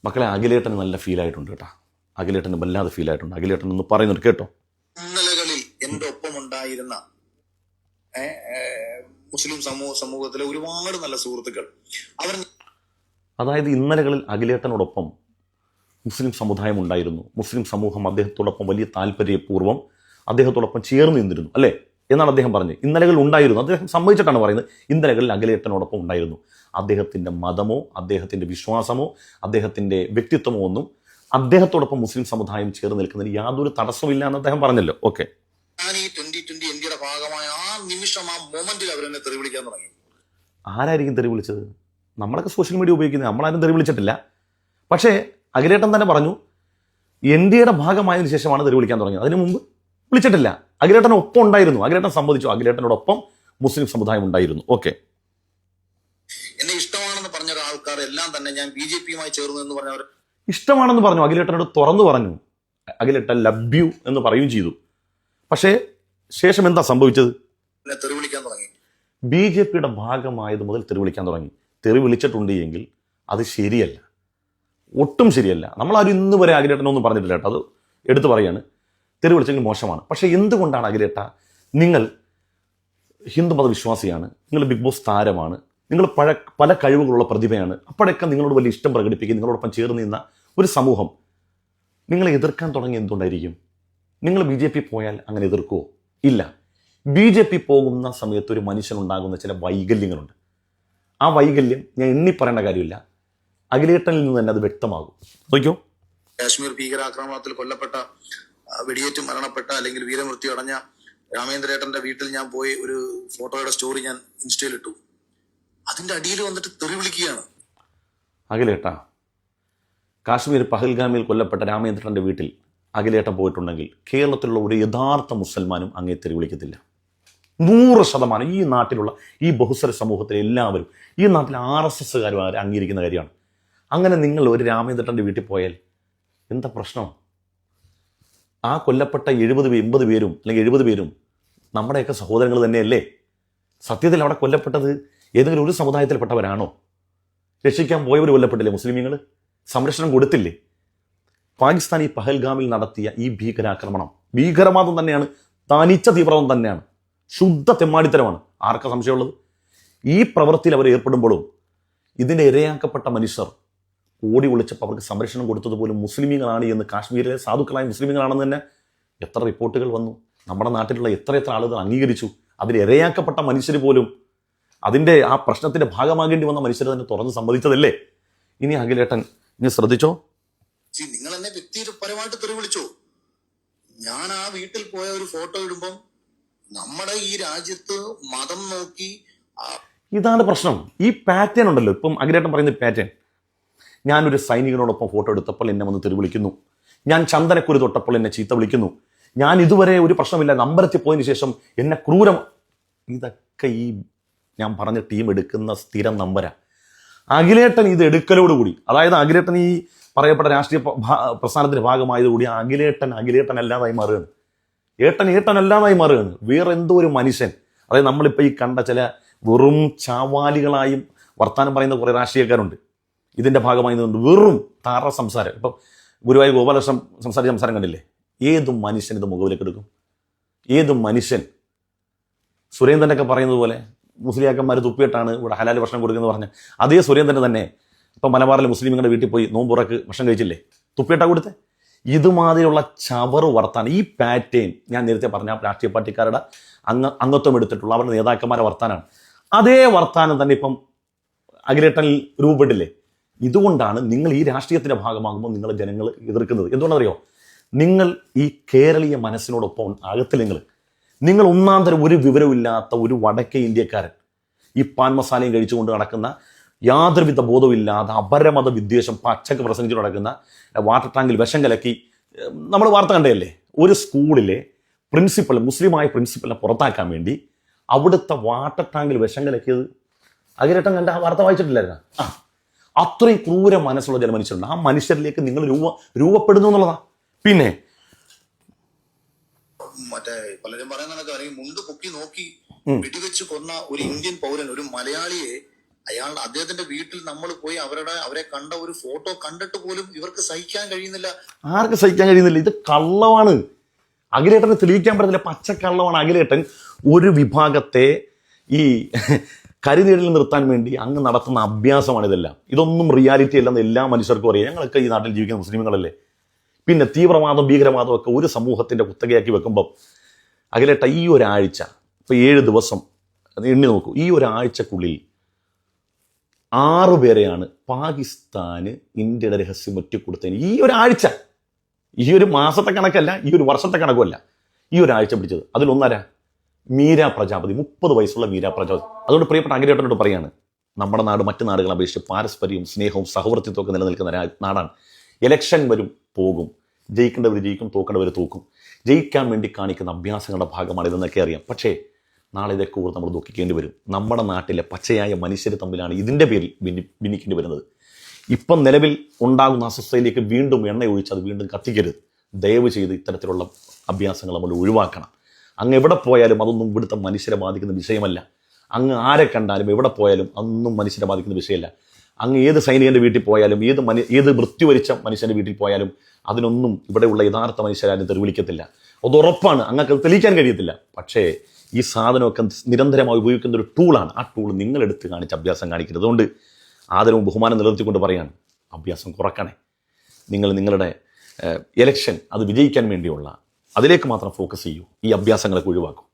മക്കളെ, അഖിലേട്ടന് നല്ല ഫീലായിട്ടുണ്ട് കേട്ടോ. അഖിലേട്ടന് വല്ലാതെ ഫീലായിട്ടുണ്ട്. അഖിലേട്ടൻ ഒന്ന് പറയുന്നുണ്ട് കേട്ടോ. ഇന്നലകളിൽ എന്റെ ഒപ്പം ഉണ്ടായിരുന്ന മുസ്ലിം സമൂഹത്തിലെ ഒരുപാട് നല്ല സുഹൃത്തുക്കൾ അവർ, അതായത് ഇന്നലകളിൽ അഖിലേട്ടനോടൊപ്പം മുസ്ലിം സമുദായം ഉണ്ടായിരുന്നു. മുസ്ലിം സമൂഹം അദ്ദേഹത്തോടൊപ്പം വലിയ താല്പര്യപൂർവ്വം അദ്ദേഹത്തോടൊപ്പം ചേർന്ന് നിന്നിരുന്നു അല്ലേ എന്നാണ് അദ്ദേഹം പറഞ്ഞത്. ഇന്നലകൾ ഉണ്ടായിരുന്നു, അദ്ദേഹം സമ്മതിച്ചിട്ടാണ് പറയുന്നത്. ഇന്നലകളിൽ അഖിലേട്ടനോടൊപ്പം ഉണ്ടായിരുന്നു. അദ്ദേഹത്തിൻ്റെ മതമോ അദ്ദേഹത്തിൻ്റെ വിശ്വാസമോ അദ്ദേഹത്തിൻ്റെ വ്യക്തിത്വമോ ഒന്നും അദ്ദേഹത്തോടൊപ്പം മുസ്ലിം സമുദായം ചേർന്ന് നിൽക്കുന്നതിന് യാതൊരു തടസ്സമില്ല എന്ന് അദ്ദേഹം പറഞ്ഞല്ലോ. ഓക്കെ, ഞാൻ ഈ 2020 ഇന്ത്യയുടെ ഭാഗമായ ആ നിമിഷം, ആ മൊമെന്റിൽ അവരെന്നെ തെറി വിളിക്കാൻ തുടങ്ങി. ആരായിരിക്കും തെറി വിളിച്ചത്? നമ്മളൊക്കെ സോഷ്യൽ മീഡിയ ഉപയോഗിക്കുന്നത്, നമ്മളാരും തെറി വിളിച്ചിട്ടില്ല. പക്ഷേ അഖിലേട്ടൻ തന്നെ പറഞ്ഞു ഇന്ത്യയുടെ ഭാഗമായതിനു ശേഷമാണ് തെറി വിളിക്കാൻ തുടങ്ങിയത്. അതിനു മുമ്പ് വിളിച്ചിട്ടില്ല. അഖിലേട്ടൻ ഒപ്പം ഉണ്ടായിരുന്നു. അഖിലേട്ടൻ സമ്മതിച്ചു, അഖിലേട്ടനോടൊപ്പം മുസ്ലിം സമുദായം ഉണ്ടായിരുന്നു. ഓക്കെ, എന്നെ ഇഷ്ടമാണെന്ന് പറഞ്ഞ ആൾക്കാർ എല്ലാം തന്നെ ഞാൻ BJP-യുമായി ചേർന്നു എന്ന് പറഞ്ഞവർ ഇഷ്ടമാണെന്ന് പറഞ്ഞു. അഖിലേട്ടനോട് തുറന്നു പറഞ്ഞു. അഖിലേട്ടൻ ലവ് യു എന്ന് പറയുകയും ചെയ്തു. പക്ഷേ ശേഷം എന്താ സംഭവിച്ചത്? തെറി വിളിക്കാൻ തുടങ്ങി. BJP-യുടെ ഭാഗമായത് മുതൽ തെറി വിളിക്കാൻ തുടങ്ങി. തെറി വിളിച്ചിട്ടുണ്ട് എങ്കിൽ അത് ശരിയല്ല, ഒട്ടും ശരിയല്ല. നമ്മളാരും ഇന്ന് വരെ അഖിലേട്ടനൊന്നും പറഞ്ഞിട്ടില്ല കേട്ടോ. അത് എടുത്തു പറയാണ്, തെറി വിളിച്ചെങ്കിൽ മോശമാണ്. പക്ഷേ എന്തുകൊണ്ടാണ് അഖിലേട്ട, നിങ്ങൾ ഹിന്ദുമത വിശ്വാസിയാണ്, നിങ്ങൾ ബിഗ് ബോസ് താരമാണ്, നിങ്ങൾ പല കഴിവുകളുള്ള പ്രതിഭയാണ്, അപ്പോഴൊക്കെ നിങ്ങളോട് വലിയ ഇഷ്ടം പ്രകടിപ്പിക്കുക, നിങ്ങളോടൊപ്പം ചേർന്ന് നിന്ന ഒരു സമൂഹം നിങ്ങളെ എതിർക്കാൻ തുടങ്ങി എന്തുകൊണ്ടായിരിക്കും? നിങ്ങൾ BJP പോയാൽ അങ്ങനെ എതിർക്കുമോ? ഇല്ല. BJP പോകുന്ന സമയത്ത് ഒരു മനുഷ്യനുണ്ടാകുന്ന ചില വൈകല്യങ്ങളുണ്ട്. ആ വൈകല്യം ഞാൻ എണ്ണി പറയേണ്ട കാര്യമില്ല, അഖിലേട്ടനിൽ നിന്ന് തന്നെ അത് വ്യക്തമാകും. നോക്കിയോ, കാശ്മീർ ഭീകരാക്രമണത്തിൽ കൊല്ലപ്പെട്ട, വെടിയേറ്റ് മരണപ്പെട്ട അല്ലെങ്കിൽ വീരമൃത്യു അടഞ്ഞ രാമേന്ദ്രേട്ടന്റെ വീട്ടിൽ ഞാൻ പോയി ഒരു ഫോട്ടോയുടെ സ്റ്റോറി ഞാൻ ഇൻസ്റ്റയിൽ ഇട്ടു. അതിന്റെ അടിയിൽ വന്നിട്ട് തെറി വിളിക്കുകയാണ്. അഖിലേട്ട, കാശ്മീർ പഹൽഗാമിൽ കൊല്ലപ്പെട്ട രാമേന്ദ്രന്റെ വീട്ടിൽ അഖിലേട്ടൻ പോയിട്ടുണ്ടെങ്കിൽ കേരളത്തിലുള്ള ഒരു യഥാർത്ഥ മുസൽമാനും അങ്ങേ തെറി വിളിക്കത്തില്ല. 100% ഈ നാട്ടിലുള്ള ഈ ബഹുസ്വര സമൂഹത്തിലെ എല്ലാവരും, ഈ നാട്ടിലെ RSSകാരും അംഗീകരിക്കുന്ന കാര്യമാണ്. അങ്ങനെ നിങ്ങൾ ഒരു രാമേന്ദ്രന്റെ വീട്ടിൽ പോയാൽ എന്താ പ്രശ്നം? ആ കൊല്ലപ്പെട്ട 80 പേരും അല്ലെങ്കിൽ 70 പേരും നമ്മുടെയൊക്കെ സഹോദരങ്ങൾ തന്നെയല്ലേ? സത്യത്തിൽ അവിടെ കൊല്ലപ്പെട്ടത് ഏതെങ്കിലും ഒരു സമുദായത്തിൽപ്പെട്ടവരാണോ? രക്ഷിക്കാൻ പോയവർ കൊല്ലപ്പെട്ടില്ലേ? മുസ്ലിമീങ്ങൾ സംരക്ഷണം കൊടുത്തില്ലേ? പാകിസ്ഥാൻ ഈ പഹൽഗാമിൽ നടത്തിയ ഈ ഭീകരാക്രമണം ഭീകരവാദം തന്നെയാണ്, തനിച്ച തീവ്രവാദം തന്നെയാണ്, ശുദ്ധ തെമ്മാടിത്തരമാണ്. ആർക്കാ സംശയമുള്ളത്? ഈ പ്രവൃത്തിയിൽ അവർ ഏർപ്പെടുമ്പോഴും ഇതിൻ്റെ ഇരയാക്കപ്പെട്ട മനുഷ്യർ ഓടി ഒളിച്ചപ്പോൾ അവർക്ക് സംരക്ഷണം കൊടുത്തതുപോലും മുസ്ലിമീങ്ങളാണ് എന്ന്, കാശ്മീരിലെ സാധുക്കളായ മുസ്ലിമീങ്ങളാണെന്ന് തന്നെ എത്ര റിപ്പോർട്ടുകൾ വന്നു. നമ്മുടെ നാട്ടിലുള്ള എത്ര ആളുകൾ അംഗീകരിച്ചു. അതിൽ ഇരയാക്കപ്പെട്ട മനുഷ്യർ പോലും അതിൻ്റെ ആ പ്രശ്നത്തിൻ്റെ ഭാഗമാകേണ്ടി വന്ന മനുഷ്യർ തന്നെ തുറന്ന് സമ്മതിച്ചതല്ലേ? ഇനി അഖിലേട്ടൻ ഇനി ശ്രദ്ധിച്ചോ, നിങ്ങൾ എന്നെ വ്യക്തിപരമായിട്ട് തെറി വിളിച്ചോ. ഞാൻ ആ വീട്ടിൽ പോയ ഒരു ഫോട്ടോ ഇടുമ്പം നമ്മുടെ ഈ രാജ്യത്ത് മതം നോക്കി, ഇതാണ് പ്രശ്നം. ഈ പാറ്റേൺ ഉണ്ടല്ലോ, ഇപ്പം അഖിലേട്ടൻ പറയുന്ന പാറ്റേൺ. ഞാനൊരു സൈനികനോടൊപ്പം ഫോട്ടോ എടുത്തപ്പോൾ എന്നെ വന്ന് തെറി വിളിക്കുന്നു, ഞാൻ ചന്ദനക്കുരു തൊട്ടപ്പോൾ എന്നെ ചീത്ത വിളിക്കുന്നു, ഞാൻ ഇതുവരെ ഒരു പ്രശ്നമില്ല അമ്പലത്തിൽ പോയതിനു ശേഷം എന്നെ ക്രൂരം. ഇതൊക്കെ ഈ ഞാൻ പറഞ്ഞ ടീം എടുക്കുന്ന സ്ഥിരം നമ്പരാ. അഖിലേട്ടൻ ഇത് എടുക്കലോടുകൂടി, അതായത് അഖിലേട്ടൻ ഈ പറയപ്പെട്ട രാഷ്ട്രീയ പ്രസ്ഥാനത്തിന്റെ ഭാഗമായതുകൂടി അഖിലേട്ടൻ അല്ലാതായി മാറുകയാണ്. ഏട്ടൻ അല്ലാതായി മാറുകയാണ്. വേറെ എന്തോ ഒരു മനുഷ്യൻ, അതായത് നമ്മളിപ്പോൾ ഈ കണ്ട ചില വെറും ചാവാലികളായും വർത്താനം പറയുന്ന കുറേ രാഷ്ട്രീയക്കാരുണ്ട്. ഇതിൻ്റെ ഭാഗമായി നിന്നുകൊണ്ട് വെറും താറ സംസാരം. ഇപ്പം ഗുരുവായൂർ ഗോപാലകൃഷ്ണൻ സംസാരിച്ച സംസാരം കണ്ടില്ലേ? ഏത് മനുഷ്യൻ ഇത് മുഖവിലേക്ക് എടുക്കും? ഏത് മനുഷ്യൻ? സുരേന്ദ്രനൊക്കെ പറയുന്നത് പോലെ മുസ്ലിയാക്കന്മാർ തുപ്പിയിട്ടാണ് ഇവിടെ ഹലാൽ ഭക്ഷണം കൊടുക്കുന്നത് പറഞ്ഞ് അതേ സുരേന്ദ്രൻ തന്നെ ഇപ്പം മലബാറിലെ മുസ്ലിങ്ങളുടെ വീട്ടിൽ പോയി നോമ്പുറക്ക് ഭക്ഷണം കഴിച്ചില്ലേ? തുപ്പിയിട്ടാ കൊടുത്തേ. ഇതുമാതിരിയുള്ള ചവറ് വർത്താനം, ഈ പാറ്റേൺ ഞാൻ നേരത്തെ പറഞ്ഞ രാഷ്ട്രീയ പാർട്ടിക്കാരുടെ അംഗത്വം എടുത്തിട്ടുള്ള അവരുടെ നേതാക്കന്മാരെ വർത്താനാണ്. അതേ വർത്താനം തന്നെ ഇപ്പം അഖിലേട്ടനിൽ രൂപപ്പെട്ടില്ലേ? ഇതുകൊണ്ടാണ് നിങ്ങൾ ഈ രാഷ്ട്രീയത്തിൻ്റെ ഭാഗമാകുമ്പോൾ നിങ്ങൾ ജനങ്ങൾ എതിർക്കുന്നത്. എന്തുകൊണ്ടറിയോ? നിങ്ങൾ ഈ കേരളീയ മനസ്സിനോടൊപ്പം ആകത്തില്ല. നിങ്ങൾ ഒന്നാം തരം ഒരു വിവരമില്ലാത്ത ഒരു വടക്കേ ഇന്ത്യക്കാരൻ, ഈ പാൻ മസാലയും കഴിച്ചുകൊണ്ട് നടക്കുന്ന, യാതൊരുവിധ ബോധമില്ലാതെ അപരമത വിദ്വേഷം പച്ചക്ക് പ്രസംഗിച്ചു നടക്കുന്ന, വാട്ടർ ടാങ്കിൽ വിഷം കലക്കി, നമ്മൾ വാർത്ത കണ്ടതല്ലേ? ഒരു സ്കൂളിലെ പ്രിൻസിപ്പൽ, മുസ്ലിമായ പ്രിൻസിപ്പലിനെ പുറത്താക്കാൻ വേണ്ടി അവിടുത്തെ വാട്ടർ ടാങ്കിൽ വിഷം കലക്കിയത് അഖിലേട്ടൻ കണ്ട ആ വാർത്ത വായിച്ചിട്ടില്ലായിരുന്നു? അത്രയും ക്രൂര മനസ്സുള്ള ചില മനുഷ്യരുണ്ട്. ആ മനുഷ്യരിലേക്ക് നിങ്ങൾ രൂപപ്പെടുന്നു എന്നുള്ളതാ. പിന്നെ മറ്റേ പലരും പറയുന്ന മുണ്ട് പൊക്കി നോക്കി വെടിവെച്ച് കൊന്ന ഒരു ഇന്ത്യൻ പൗരൻ, ഒരു മലയാളിയെ അദ്ദേഹത്തിന്റെ വീട്ടിൽ നമ്മൾ പോയി അവരെ കണ്ട ഒരു ഫോട്ടോ കണ്ടിട്ട് പോലും ഇവർക്ക് സഹിക്കാൻ കഴിയുന്നില്ല. ആർക്ക് സഹിക്കാൻ കഴിയുന്നില്ല? ഇത് കള്ളമാണ്. അഖിലേട്ടനെ തെളിയിക്കാൻ പറ്റുന്നില്ല, പച്ചക്കള്ളമാണ്. അഖിലേട്ടൻ ഒരു വിഭാഗത്തെ ഈ കരുതീരിൽ നിർത്താൻ വേണ്ടി അങ്ങ് നടത്തുന്ന അഭ്യാസമാണ് ഇതെല്ലാം. ഇതൊന്നും റിയാലിറ്റി അല്ലെന്ന് എല്ലാ മനുഷ്യർക്കും അറിയാം. ഞങ്ങളൊക്കെ ഈ നാട്ടിൽ ജീവിക്കുന്ന മുസ്ലിമുകളല്ലേ. പിന്നെ തീവ്രവാദം ഭീകരവാദം ഒക്കെ ഒരു സമൂഹത്തിന്റെ കുത്തകയാക്കി വെക്കുമ്പം അഖിലേട്ട ഈ ഒരാഴ്ച, ഇപ്പൊ 7 ദിവസം എണ്ണി നോക്കൂ, ഈ ഒരാഴ്ചക്കുള്ളിൽ 6 പേരെയാണ് പാകിസ്ഥാന് ഇന്ത്യയുടെ രഹസ്യം ഒറ്റിക്കൊടുത്തതിന് ഈ ഒരാഴ്ച, ഈ ഒരു മാസത്തെ കണക്കല്ല, ഈ ഒരു വർഷത്തെ കണക്കുമല്ല, ഈ ഒരാഴ്ച പിടിച്ചത്. അതിലൊന്നര മീര പ്രജാപതി, 30 വയസ്സുള്ള മീര പ്രജാപതി. അതുകൊണ്ട് പ്രിയപ്പെട്ട അഖിലേട്ടനോട് പറയാണ്, നമ്മുടെ നാട് മറ്റു നാടുകളെ അപേക്ഷിച്ച് പാരസ്പര്യവും സ്നേഹവും സഹവർത്തിത്വം ഒക്കെ നിലനിൽക്കുന്ന നാടാണ്. ഇലക്ഷൻ വരും പോകും, ജയിക്കേണ്ടവർ ജയിക്കും, തോക്കേണ്ടവർ തോക്കും. ജയിക്കാൻ വേണ്ടി കാണിക്കുന്ന അഭ്യാസങ്ങളുടെ ഭാഗമാണ് ഇതെന്നൊക്കെ അറിയാം. പക്ഷേ നാളെ ഇതൊക്കെ ഓർത്ത് നമ്മൾ ദുഃഖിക്കേണ്ടി വരും. നമ്മുടെ നാട്ടിലെ പച്ചയായ മനുഷ്യർ തമ്മിലാണ് ഇതിൻ്റെ പേരിൽ ഭിന്നിക്കേണ്ടി വരുന്നത്. ഇപ്പം നിലവിൽ ഉണ്ടാകുന്ന അസ്വസ്ഥതയിലേക്ക് വീണ്ടും എണ്ണ ഒഴിച്ച് അത് വീണ്ടും കത്തിക്കരുത്. ദയവ് ചെയ്ത് ഇത്തരത്തിലുള്ള അഭ്യാസങ്ങൾ നമ്മൾ ഒഴിവാക്കണം. അങ്ങ് എവിടെ പോയാലും അതൊന്നും ഇവിടുത്തെ മനുഷ്യരെ ബാധിക്കുന്ന വിഷയമല്ല. അങ്ങ് ആരെ കണ്ടാലും എവിടെ പോയാലും അതൊന്നും മനുഷ്യരെ ബാധിക്കുന്ന വിഷയമല്ല. അങ്ങ് ഏത് സൈനികൻ്റെ വീട്ടിൽ പോയാലും ഏത് മൃത്യു വരിച്ച മനുഷ്യൻ്റെ വീട്ടിൽ പോയാലും അതിനൊന്നും ഇവിടെയുള്ള യഥാർത്ഥ മനുഷ്യരാരും തെരുവിളിക്കത്തില്ല. അത് ഉറപ്പാണ്. അങ്ങക്ക് തെളിയിക്കാൻ കഴിയത്തില്ല. പക്ഷേ ഈ സാധനമൊക്കെ നിരന്തരമായി ഉപയോഗിക്കുന്ന ഒരു ടൂളാണ്. ആ ടൂൾ നിങ്ങളെടുത്ത് കാണിച്ച് അഭ്യാസം കാണിക്കരുത്. അതുകൊണ്ട് ആദരവും ബഹുമാനം നിലനിർത്തിക്കൊണ്ട് പറയാണ്, അഭ്യാസം കുറക്കണേ. നിങ്ങളുടെ ഇലക്ഷൻ അത് വിജയിക്കാൻ വേണ്ടിയുള്ള അതിലേക്ക് മാത്രം ഫോക്കസ് ചെയ്യൂ. ഈ അഭ്യാസങ്ങളൊക്കെ ഒഴിവാക്കും.